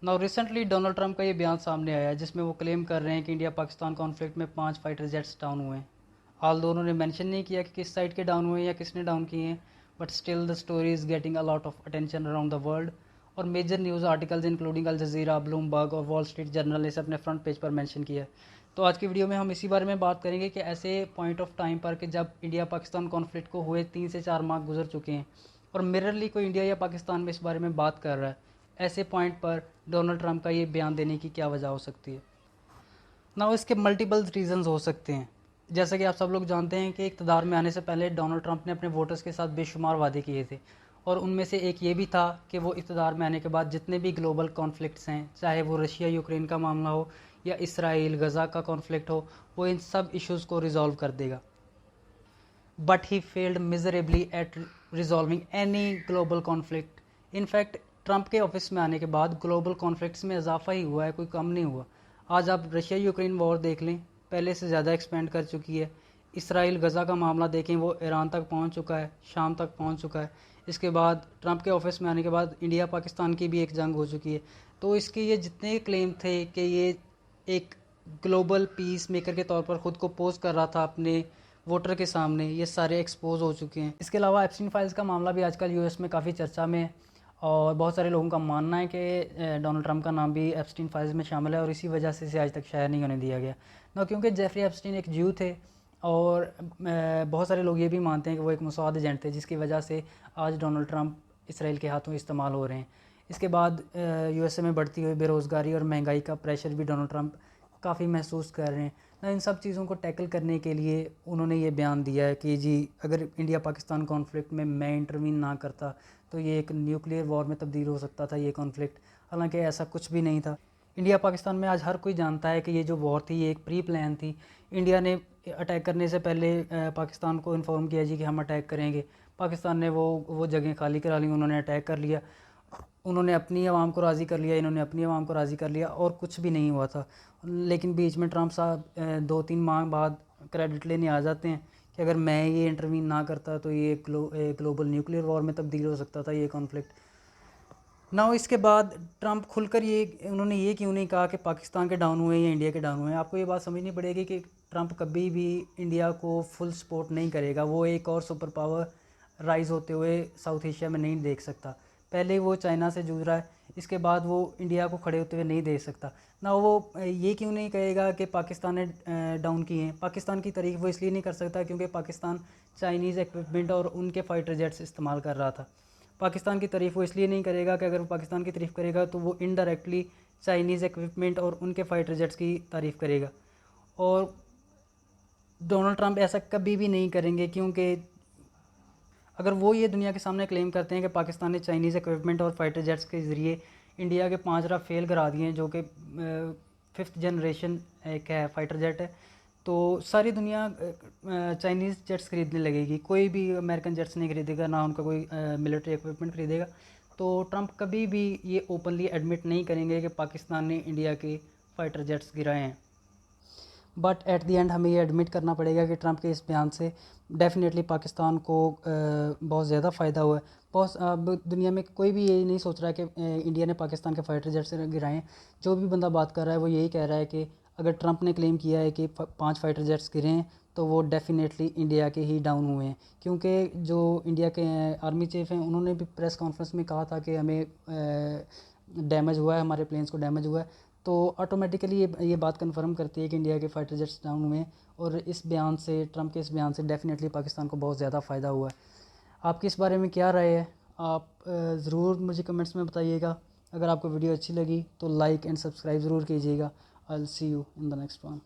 Now recently Donald Trump का ये बयान सामने आया है जिसमें वो क्लेम कर रहे हैं कि इंडिया पाकिस्तान कॉन्फ्लिक्ट में 5 फाइटर जेट्स डाउन हुए हैं। हाल दोनों ने मेंशन नहीं किया कि किस साइड के डाउन हुए हैं या किसने डाउन किए हैं, but still the story is getting a lot of attention around the world. और मेजर न्यूज़ आर्टिकल्स इंक्लूडिंग अल जजीरा, ब्लूमबर्ग और वॉल स्ट्रीट जर्नल ने इसे अपने फ्रंट पेज पर मेंशन किया है। तो आज की वीडियो में हम इसी बारे में बात करेंगे कि ऐसे पॉइंट ऑफ टाइम पर कि जब इंडिया पाकिस्तान कॉन्फ्लिक्ट को हुए 3 से 4 माह गुजर चुके हैं और मिररली कोई इंडिया या पाकिस्तान में इस बारे में बात कर रहा है, ऐसे पॉइंट पर डोनाल्ड ट्रंप का ये बयान देने की क्या वजह हो सकती है। ना इसके मल्टीपल रीजंस हो सकते हैं। जैसा कि आप सब लोग जानते हैं कि इक़्तिदार में आने से पहले डोनाल्ड ट्रंप ने अपने वोटर्स के साथ बेशुमार वादे किए थे, और उनमें से एक ये भी था कि वो इक़्तिदार में आने के बाद जितने भी ग्लोबल कॉन्फ्लिक्ट्स हैं, चाहे वो रशिया यूक्रेन का मामला हो या इसराइल गज़ा का कॉन्फ्लिक्ट हो, वो इन सब इश्यूज़ को रिजॉल्व कर देगा। But he failed miserably at resolving any global conflict. In fact Trump के ऑफिस में आने के बाद ग्लोबल कॉन्फ्लिक्ट्स में इजाफा ही हुआ है, कोई कम नहीं हुआ। आज आप रशिया यूक्रेन वॉर देख लें, पहले से ज़्यादा एक्सपेंड कर चुकी है। इसराइल गज़ा का मामला देखें, वो ईरान तक पहुंच चुका है, शाम तक पहुंच चुका है। इसके बाद ट्रंप के ऑफिस में आने के बाद इंडिया पाकिस्तान की भी एक जंग हो चुकी है। तो इसके ये जितने क्लेम थे कि ये एक ग्लोबल पीस मेकर के तौर पर ख़ुद को पोज कर रहा था अपने वोटर के सामने, ये सारे एक्सपोज हो चुके हैं। इसके अलावा एप्स्टीन फाइल्स का मामला भी आजकल यूएस में काफ़ी चर्चा में है, और बहुत सारे लोगों का मानना है कि डोनाल्ड ट्रंप का नाम भी एप्स्टीन फाइल्स में शामिल है और इसी वजह से इसे आज तक शायर नहीं होने दिया गया ना, क्योंकि जेफरी एप्स्टीन एक ज्यू थे और बहुत सारे लोग ये भी मानते हैं कि वो एक मोसाद एजेंट थे, जिसकी वजह से आज डोनाल्ड ट्रंप इसराइल के हाथों इस्तेमाल हो रहे हैं। इसके बाद यूएसए में बढ़ती हुई बेरोज़गारी और महंगाई का प्रेशर भी डोनाल्ड ट्रंप काफ़ी महसूस कर रहे हैं ना। इन सब चीज़ों को टैकल करने के लिए उन्होंने ये बयान दिया है कि जी, अगर इंडिया पाकिस्तान कॉन्फ्लिक्ट में मैं इंटरवीन ना करता तो ये एक न्यूक्लियर वॉर में तब्दील हो सकता था ये कॉन्फ्लिक्ट। हालांकि ऐसा कुछ भी नहीं था। इंडिया पाकिस्तान में आज हर कोई जानता है कि ये जो वॉर थी ये एक प्री प्लान थी। इंडिया ने अटैक करने से पहले पाकिस्तान को इन्फॉर्म किया जी कि हम अटैक करेंगे। पाकिस्तान ने वो जगह खाली करा ली, उन्होंने अटैक कर लिया, उन्होंने अपनी आवाम को राज़ी कर लिया, इन्होंने अपनी आवाम को राज़ी कर लिया और कुछ भी नहीं हुआ था। लेकिन बीच में ट्रंप साहब 2-3 माह बाद क्रेडिट लेने आ जाते हैं कि अगर मैं ये इंटरवीन ना करता तो ये ग्लोबल न्यूक्लियर वॉर में तब्दील हो सकता था ये कॉन्फ्लिक्ट ना। इसके बाद ट्रंप खुलकर उन्होंने ये क्यों नहीं कहा कि पाकिस्तान के डाउन हुए या इंडिया के डाउन हुए। आपको ये बात समझनी पड़ेगी कि ट्रंप कभी भी इंडिया को फुल सपोर्ट नहीं करेगा। वो एक और सुपर पावर राइज़ होते हुए साउथ एशिया में नहीं देख सकता। पहले वो चाइना से जूझ रहा है, इसके बाद वो इंडिया को खड़े होते हुए नहीं देख सकता ना। वो ये क्यों नहीं कहेगा कि पाकिस्तान ने डाउन किए हैं। पाकिस्तान की तारीफ वो इसलिए नहीं कर सकता क्योंकि पाकिस्तान चाइनीज़ इक्विपमेंट और उनके फ़ाइटर जेट्स इस्तेमाल कर रहा था। पाकिस्तान की तारीफ़ वो इसलिए नहीं करेगा कि अगर वो पाकिस्तान की तारीफ़ करेगा तो वो इनडायरेक्टली चाइनीज़ इक्विपमेंट और उनके फ़ाइटर जेट्स की तारीफ़ करेगा। और डोनाल्ड ट्रंप ऐसा कभी भी नहीं करेंगे, क्योंकि अगर वो ये दुनिया के सामने क्लेम करते हैं कि पाकिस्तान ने चाइनीज़ इक्विपमेंट और फाइटर जेट्स के ज़रिए इंडिया के 5 राफेल करा दिए हैं, जो कि 5th जनरेशन एक है फाइटर जेट है, तो सारी दुनिया चाइनीज़ जेट्स खरीदने लगेगी। कोई भी अमेरिकन जेट्स नहीं खरीदेगा, ना उनका कोई मिलिट्री इक्विपमेंट खरीदेगा। तो ट्रंप कभी भी ये ओपनली एडमिट नहीं करेंगे कि पाकिस्तान ने इंडिया के फ़ाइटर जेट्स गिराए हैं। बट एट द एंड हमें ये एडमिट करना पड़ेगा कि ट्रंप के इस बयान से डेफिनेटली पाकिस्तान को बहुत ज़्यादा फ़ायदा हुआ है। बहुत अब दुनिया में कोई भी यही नहीं सोच रहा है कि इंडिया ने पाकिस्तान के फाइटर जेट से गिराए हैं। जो भी बंदा बात कर रहा है वो यही कह रहा है कि अगर ट्रंप ने क्लेम किया है कि 5 फाइटर जेट्स गिरे हैं तो वो डेफिनेटली इंडिया के ही डाउन हुए हैं। क्योंकि जो इंडिया के आर्मी चीफ हैं उन्होंने भी प्रेस कॉन्फ्रेंस में कहा था कि हमें डैमेज हुआ है, हमारे प्लेन्स को डैमेज हुआ है। तो ऑटोमेटिकली ये बात कंफर्म करती है कि इंडिया के फाइटर जेट्स डाउन हुए हैं, और इस बयान से, ट्रंप के इस बयान से डेफिनेटली पाकिस्तान को बहुत ज़्यादा फ़ायदा हुआ है। आपकी इस बारे में क्या राय है? आप ज़रूर मुझे कमेंट्स में बताइएगा। अगर आपको वीडियो अच्छी लगी तो लाइक एंड सब्सक्राइब ज़रूर कीजिएगा। I will see you in the next one.